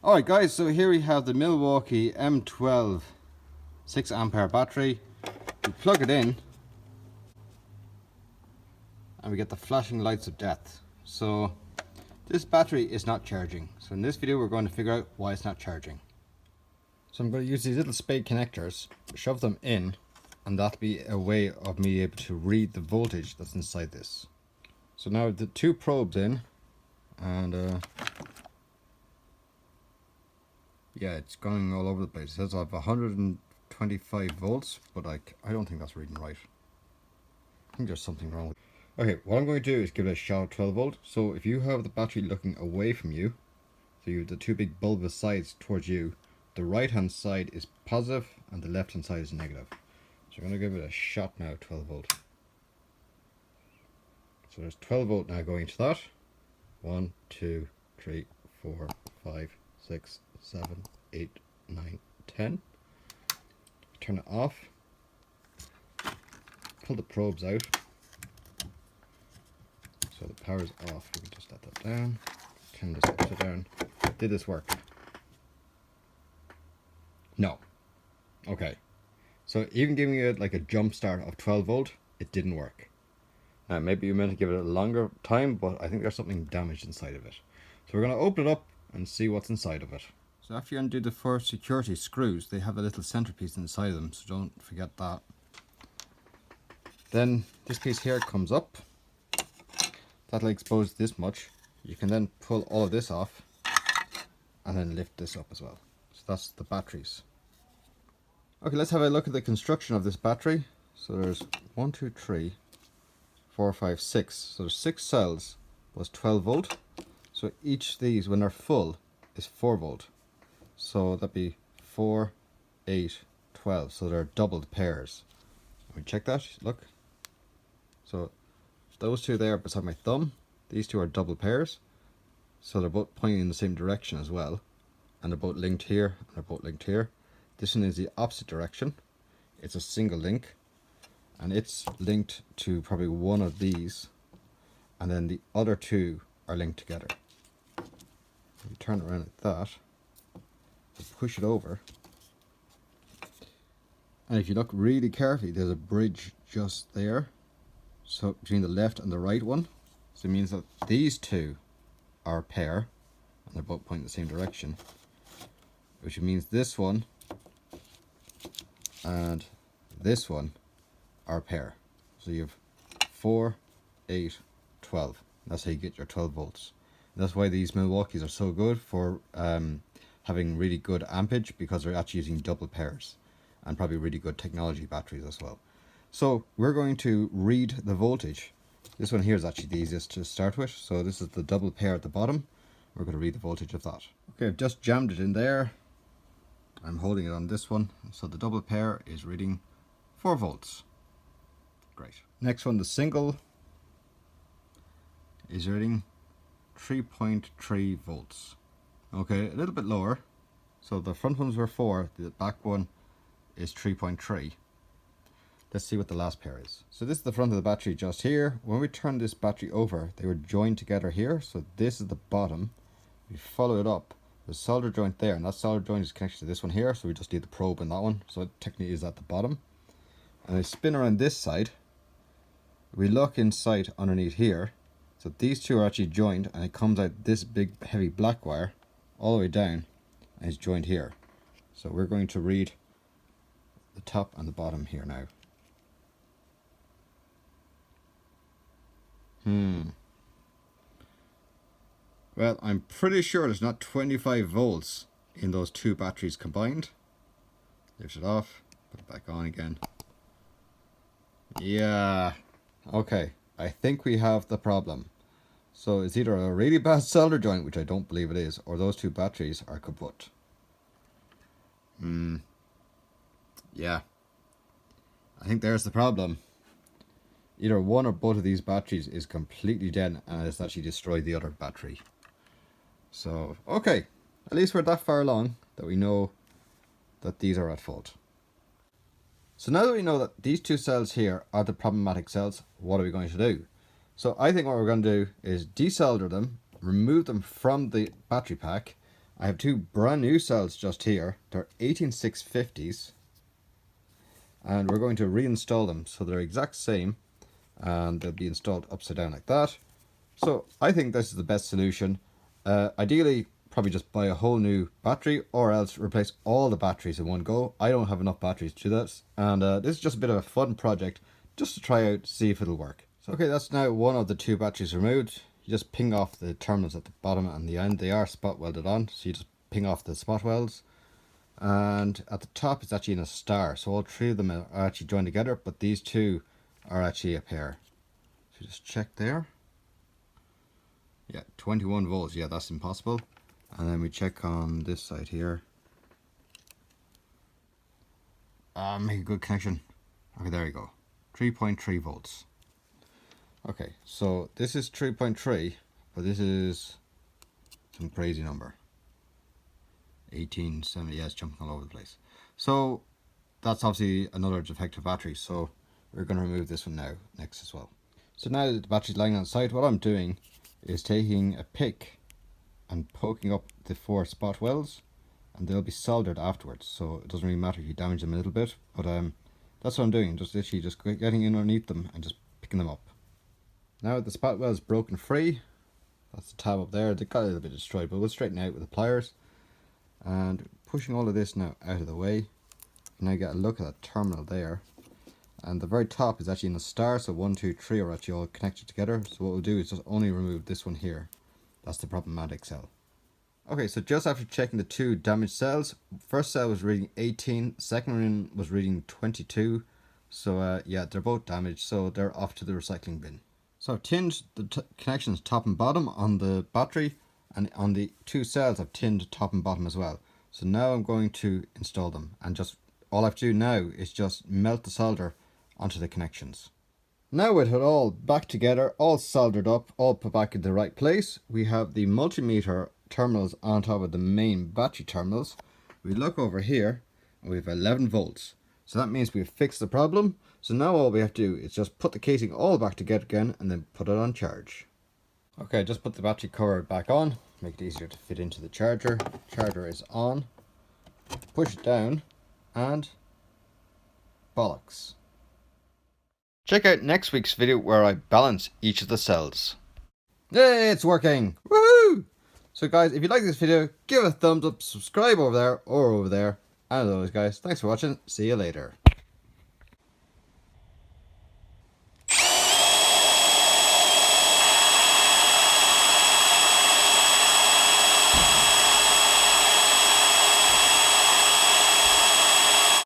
Alright guys, so here we have the Milwaukee M12 6 ampere battery. We plug it in and we get the flashing lights of death. So this battery is not charging. So in this video we're going to figure out why it's not charging. So I'm going to use these little spade connectors, shove them in, and that'll be a way of me able to read the voltage that's inside this. So now the two probes in, and yeah, it's going all over the place. It says I have 125 volts, but I don't think that's reading right. I think there's something wrong with it. Okay, what I'm going to do is give it a shot of 12 volt. So if you have the battery looking away from you, so you have the two big bulbous sides towards you, the right hand side is positive and the left hand side is negative. So I'm going to give it a shot now, 12 volt. So there's 12 volt now going to that. 1, 2, 3, 4, 5, 6, 7, 8, 9, 10. Turn it off. Pull the probes out. So the power's off. We can just let that down. Turn this upside down. Did this work? No. Okay. So even giving it like a jump start of 12 volt, it didn't work. Now maybe you meant to give it a longer time, but I think there's something damaged inside of it. So we're going to open it up and see what's inside of it. So after you undo the four security screws, they have a little centerpiece inside of them, so don't forget that. Then this piece here comes up. That'll expose this much. You can then pull all of this off and then lift this up as well. So that's the batteries. Okay, let's have a look at the construction of this battery. So there's 1, 2, 3, 4, 5, 6. So there's 6 cells plus 12 volt. So each of these, when they're full, is 4 volt. So that'd be 4, 8, 12. So they're doubled pairs. Let me check that. Look. So those two there beside my thumb, these two are double pairs. So they're both pointing in the same direction as well. And they're both linked here, and they're both linked here. This one is the opposite direction. It's a single link. And it's linked to probably one of these. And then the other two are linked together. If you turn it around like that, you push it over. And if you look really carefully, there's a bridge just there. So between the left and the right one. So it means that these two are a pair. And they're both pointing the same direction. Which means this one and this one are a pair. So you have 4, 8, 12. That's how you get your 12 volts. And that's why these Milwaukees are so good for having really good ampage, because they're actually using double pairs and probably really good technology batteries as well. So we're going to read the voltage. This one here is actually the easiest to start with. So this is the double pair at the bottom. We're going to read the voltage of that. Okay, I've just jammed it in there. I'm holding it on this one. So the double pair is reading 4 volts. Great. Next one, the single, is reading 3.3 volts. Okay, a little bit lower. So the front ones were 4, the back one is 3.3. Let's see what the last pair is. So this is the front of the battery just here. When we turn this battery over, they were joined together here. So this is the bottom. We follow it up. There's a solder joint there, and that solder joint is connected to this one here. So we just need the probe in that one. So it technically is at the bottom. And I spin around this side. We look inside underneath here. So these two are actually joined, and it comes out this big heavy black wire all the way down and is joined here. So we're going to read the top and the bottom here now. Well, I'm pretty sure there's not 25 volts in those two batteries combined. Lift it off, put it back on again. Yeah, okay, I think we have the problem. So it's either a really bad solder joint, which I don't believe it is, or those two batteries are kaput. Yeah, I think there's the problem. Either one or both of these batteries is completely dead and it's actually destroyed the other battery. So, okay, at least we're that far along that we know that these are at fault. So now that we know that these two cells here are the problematic cells, what are we going to do? So I think what we're going to do is desolder them, remove them from the battery pack, I have two brand new cells just here. They're 18650s. And we're going to reinstall them so they're exact same. And they'll be installed upside down like that. So I think this is the best solution. Ideally, probably just buy a whole new battery or else replace all the batteries in one go. I don't have enough batteries to do this. And this is just a bit of a fun project just to try out, see if it'll work. So okay, that's now one of the two batteries removed. You just ping off the terminals at the bottom and the end. They are spot welded on, so you just ping off the spot welds. And at the top it's actually in a star, so all three of them are actually joined together, but these two are actually a pair. So just check there. Yeah, 21 volts. Yeah, that's impossible. And then we check on this side here. Make a good connection. Okay, there you go. 3.3 volts. Okay, so this is 3.3, but this is some crazy number. 1870, yeah, it's jumping all over the place. So that's obviously another defective battery, so we're going to remove this one now, next as well. So now that the battery's lying on the side, what I'm doing is taking a pick and poking up the 4 spot welds, and they'll be soldered afterwards, so it doesn't really matter if you damage them a little bit, but that's what I'm doing, just literally just getting in underneath them and just picking them up. Now the spot weld is broken free. That's the tab up there. They got a little bit destroyed, but we'll straighten it out with the pliers. And pushing all of this now out of the way. Now get a look at that terminal there. And the very top is actually in a star, so 1, 2, 3 are actually all connected together. So what we'll do is just only remove this one here. That's the problematic cell. Okay, so just after checking the two damaged cells, first cell was reading 18, second one was reading 22. So yeah, they're both damaged, so they're off to the recycling bin. So I've tinned the connections top and bottom on the battery, and on the two cells I've tinned top and bottom as well. So now I'm going to install them, and just all I have to do now is just melt the solder onto the connections. Now with it all back together, all soldered up, all put back in the right place, we have the multimeter terminals on top of the main battery terminals. We look over here and we have 11 volts. So that means we've fixed the problem. So now all we have to do is just put the casing all back together again and then put it on charge. Okay, just put the battery cover back on, make it easier to fit into the charger. Charger is on. Push it down and bollocks. Check out next week's video where I balance each of the cells. Yay, it's working! Woohoo! So guys, if you like this video, give it a thumbs up, subscribe over there or over there. And as always guys, thanks for watching. See you later.